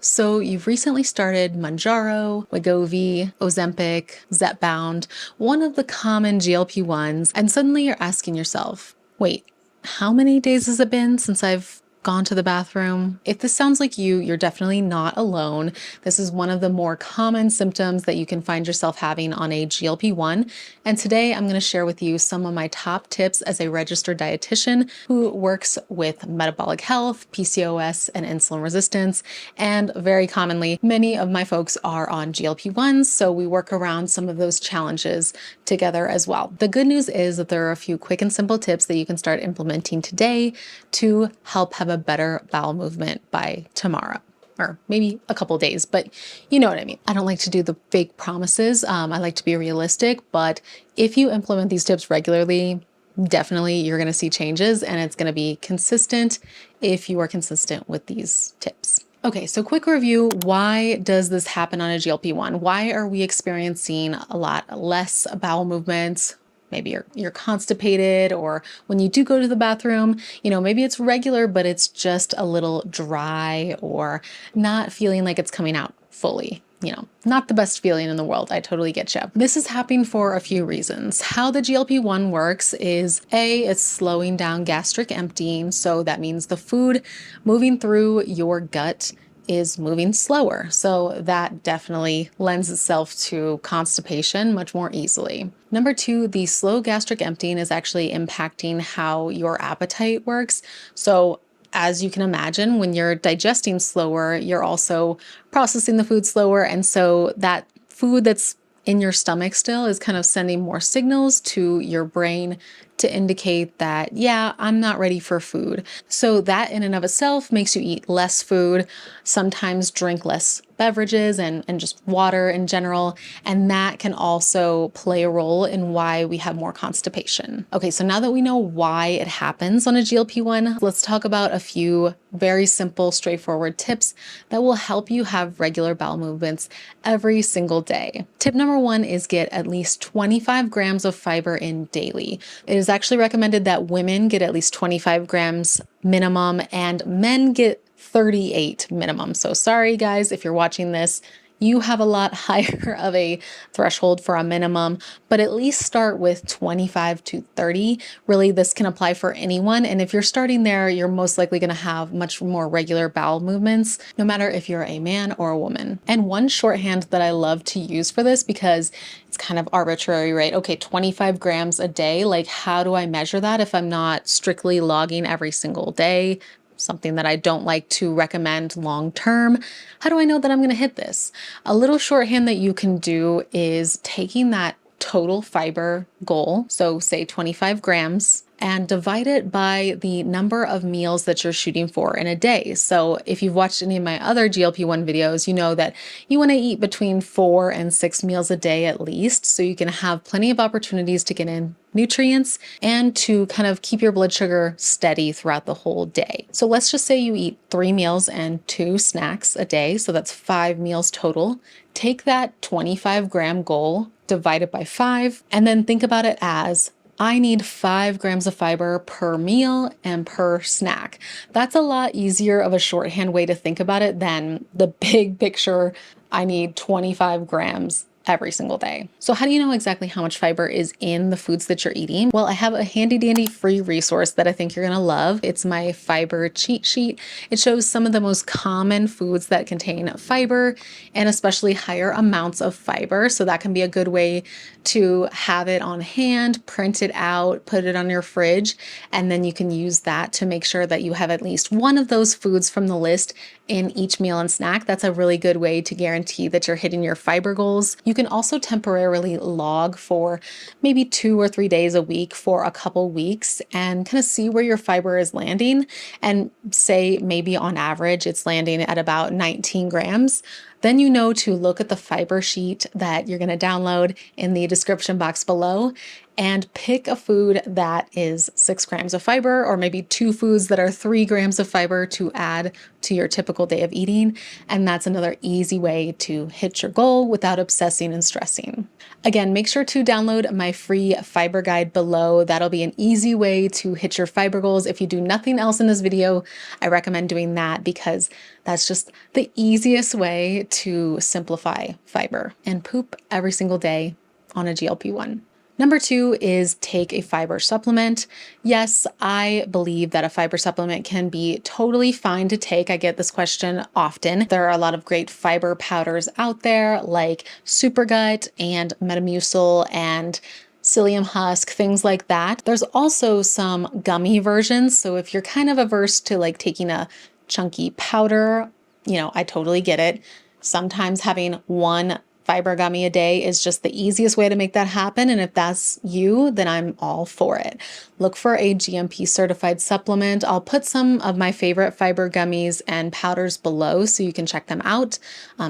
So you've recently started Mounjaro, Wegovy, Ozempic, Zepbound, one of the common GLP-1s, and suddenly you're asking yourself, wait, how many days has it been since I've gone to the bathroom? If this sounds like you're definitely not alone. This is one of the more common symptoms that you can find yourself having on a GLP-1. And today I'm going to share with you some of my top tips as a registered dietitian who works with metabolic health, PCOS, and insulin resistance. And very commonly, many of my folks are on GLP-1s, so we work around some of those challenges together as well. The good news is that there are a few quick and simple tips that you can start implementing today to help have a better bowel movement by tomorrow, or maybe a couple days, but you know what I mean. I don't like to do the fake promises. I like to be realistic, but if you implement these tips regularly, definitely you're going to see changes, and it's going to be consistent if you are consistent with these tips. Okay, so quick review. Why does this happen on a GLP-1? Why are we experiencing a lot less bowel movements? Maybe you're constipated, or when you do go to the bathroom, maybe it's regular, but it's just a little dry or not feeling like it's coming out fully. Not the best feeling in the world. I totally get you. This is happening for a few reasons. How the GLP-1 works is it's slowing down gastric emptying. So that means the food moving through your gut is moving slower. So that definitely lends itself to constipation much more easily. Number two, the slow gastric emptying is actually impacting how your appetite works. So as you can imagine, when you're digesting slower, you're also processing the food slower. And so that food that's in your stomach still is kind of sending more signals to your brain to indicate that, yeah, I'm not ready for food. So that in and of itself makes you eat less food, sometimes drink less beverages and just water in general. And that can also play a role in why we have more constipation. Okay, so now that we know why it happens on a GLP-1, let's talk about a few very simple, straightforward tips that will help you have regular bowel movements every single day. Tip number one is get at least 25 grams of fiber in daily. It is actually recommended that women get at least 25 grams minimum and men get 38 minimum. So sorry guys, if you're watching this, you have a lot higher of a threshold for a minimum, but at least start with 25 to 30. Really, this can apply for anyone. And if you're starting there, you're most likely going to have much more regular bowel movements, no matter if you're a man or a woman. And one shorthand that I love to use for this, because it's kind of arbitrary, right? Okay, 25 grams a day. Like, how do I measure that if I'm not strictly logging every single day? Something that I don't like to recommend long term. How do I know that I'm going to hit this? A little shorthand that you can do is taking that total fiber goal, so say 25 grams, and divide it by the number of meals that you're shooting for in a day. So if you've watched any of my other GLP-1 videos, you know that you want to eat between 4 and 6 meals a day at least, so you can have plenty of opportunities to get in nutrients and to kind of keep your blood sugar steady throughout the whole day. So let's just say you eat 3 meals and 2 snacks a day, so that's 5 meals total. Take that 25 gram goal, divide it by 5, and then think about it as I need 5 grams of fiber per meal and per snack. That's a lot easier of a shorthand way to think about it than the big picture, I need 25 grams every single day. So how do you know exactly how much fiber is in the foods that you're eating? Well, I have a handy dandy free resource that I think you're gonna love. It's my fiber cheat sheet. It shows some of the most common foods that contain fiber and especially higher amounts of fiber. So that can be a good way to have it on hand, print it out, put it on your fridge, and then you can use that to make sure that you have at least one of those foods from the list in each meal and snack. That's a really good way to guarantee that you're hitting your fiber goals. You can also temporarily log for maybe 2 or 3 days a week for a couple weeks and kind of see where your fiber is landing, and say maybe on average it's landing at about 19 grams. then you know to look at the fiber sheet that you're going to download in the description box below and pick a food that is 6 grams of fiber, or maybe 2 foods that are 3 grams of fiber to add to your typical day of eating. And that's another easy way to hit your goal without obsessing and stressing. Again, make sure to download my free fiber guide below. That'll be an easy way to hit your fiber goals. If you do nothing else in this video, I recommend doing that because that's just the easiest way to simplify fiber and poop every single day on a GLP-1. Number 2 is take a fiber supplement. Yes, I believe that a fiber supplement can be totally fine to take. I get this question often. There are a lot of great fiber powders out there like Supergut and Metamucil and psyllium husk, things like that. There's also some gummy versions. So if you're kind of averse to like taking a chunky powder, I totally get it. Sometimes having one fiber gummy a day is just the easiest way to make that happen. And if that's you, then I'm all for it. Look for a GMP certified supplement. I'll put some of my favorite fiber gummies and powders below so you can check them out.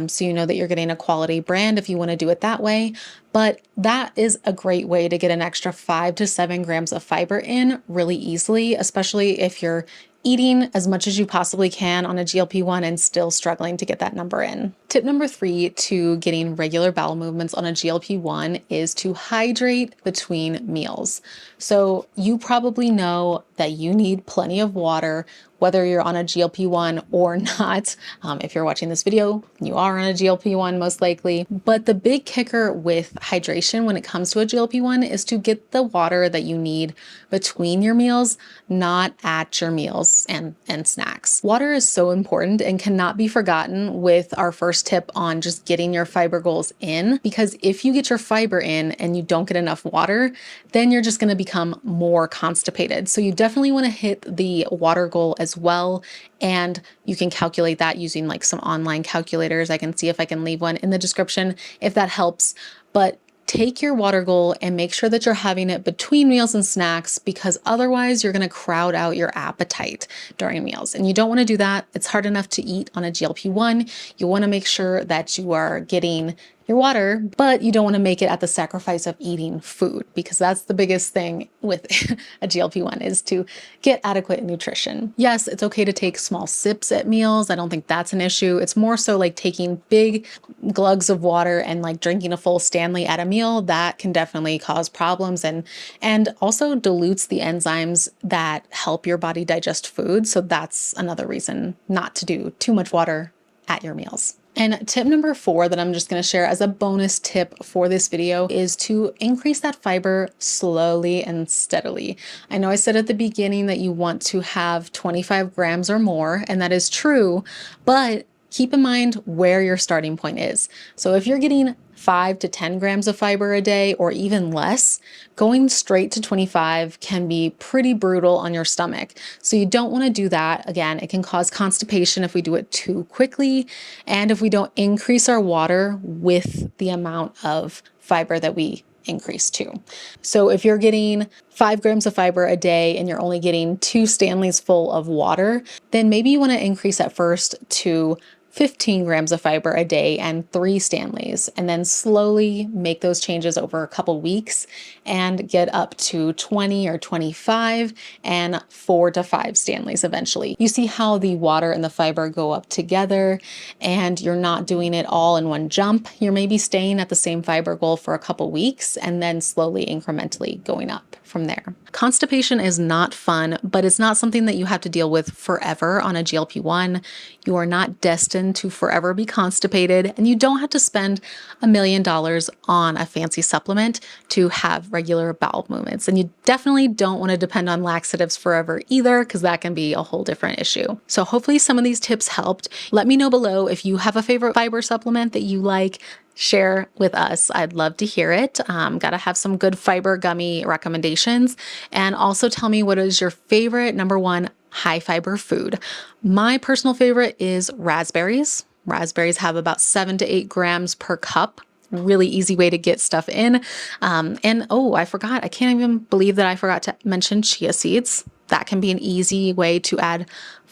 So you know that you're getting a quality brand if you want to do it that way. But that is a great way to get an extra 5 to 7 grams of fiber in really easily, especially if you're eating as much as you possibly can on a GLP-1 and still struggling to get that number in. Tip number 3 to getting regular bowel movements on a GLP-1 is to hydrate between meals. So you probably know that you need plenty of water, whether you're on a GLP-1 or not. If you're watching this video, you are on a GLP-1 most likely. But the big kicker with hydration when it comes to a GLP-1 is to get the water that you need between your meals, not at your meals and snacks. Water is so important and cannot be forgotten with our first tip on just getting your fiber goals in, because if you get your fiber in and you don't get enough water, then you're just going to become more constipated. So you definitely want to hit the water goal as well. And you can calculate that using like some online calculators. I can see if I can leave one in the description if that helps. But take your water goal and make sure that you're having it between meals and snacks, because otherwise you're going to crowd out your appetite during meals. And you don't want to do that. It's hard enough to eat on a GLP-1. You want to make sure that you are getting your water, but you don't want to make it at the sacrifice of eating food, because that's the biggest thing with a GLP-1 is to get adequate nutrition. Yes, it's okay to take small sips at meals. I don't think that's an issue. It's more so like taking big glugs of water and like drinking a full Stanley at a meal. That can definitely cause problems and also dilutes the enzymes that help your body digest food. So that's another reason not to do too much water at your meals. And tip number 4 that I'm just going to share as a bonus tip for this video is to increase that fiber slowly and steadily. I know I said at the beginning that you want to have 25 grams or more, and that is true, but keep in mind where your starting point is. So if you're getting 5 to 10 grams of fiber a day or even less, going straight to 25 can be pretty brutal on your stomach. So you don't want to do that. Again, it can cause constipation if we do it too quickly and if we don't increase our water with the amount of fiber that we increase to. So if you're getting 5 grams of fiber a day and you're only getting 2 Stanleys full of water, then maybe you want to increase at first to 15 grams of fiber a day and 3 Stanleys, and then slowly make those changes over a couple weeks and get up to 20 or 25 and 4 to 5 Stanleys eventually. You see how the water and the fiber go up together, and you're not doing it all in one jump. You're maybe staying at the same fiber goal for a couple weeks and then slowly incrementally going up from there. Constipation is not fun, but it's not something that you have to deal with forever on a GLP-1. You are not destined to forever be constipated, and you don't have to spend $1 million on a fancy supplement to have regular bowel movements. And you definitely don't want to depend on laxatives forever either, because that can be a whole different issue. So hopefully some of these tips helped. Let me know below if you have a favorite fiber supplement that you like. Share with us. I'd love to hear it. Gotta have some good fiber gummy recommendations. And also tell me what is your favorite number 1 high fiber food. My personal favorite is raspberries. Raspberries have about 7 to 8 grams per cup. Really easy way to get stuff in. And oh, I forgot. I can't even believe that I forgot to mention chia seeds. That can be an easy way to add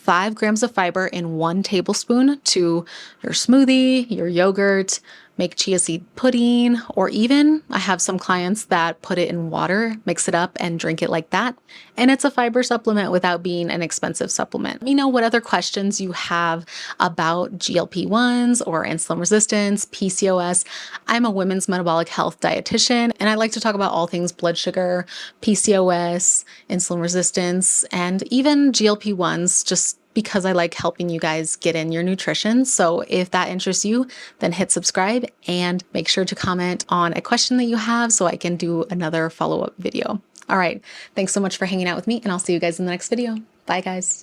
5 grams of fiber in 1 tablespoon to your smoothie, your yogurt, make chia seed pudding, or even I have some clients that put it in water, mix it up, and drink it like that. And it's a fiber supplement without being an expensive supplement. Let me know what other questions you have about GLP-1s or insulin resistance, PCOS. I'm a women's metabolic health dietitian, and I like to talk about all things blood sugar, PCOS, insulin resistance, and even GLP-1s, just because I like helping you guys get in your nutrition. So if that interests you, then hit subscribe and make sure to comment on a question that you have so I can do another follow-up video. All right. Thanks so much for hanging out with me, and I'll see you guys in the next video. Bye, guys.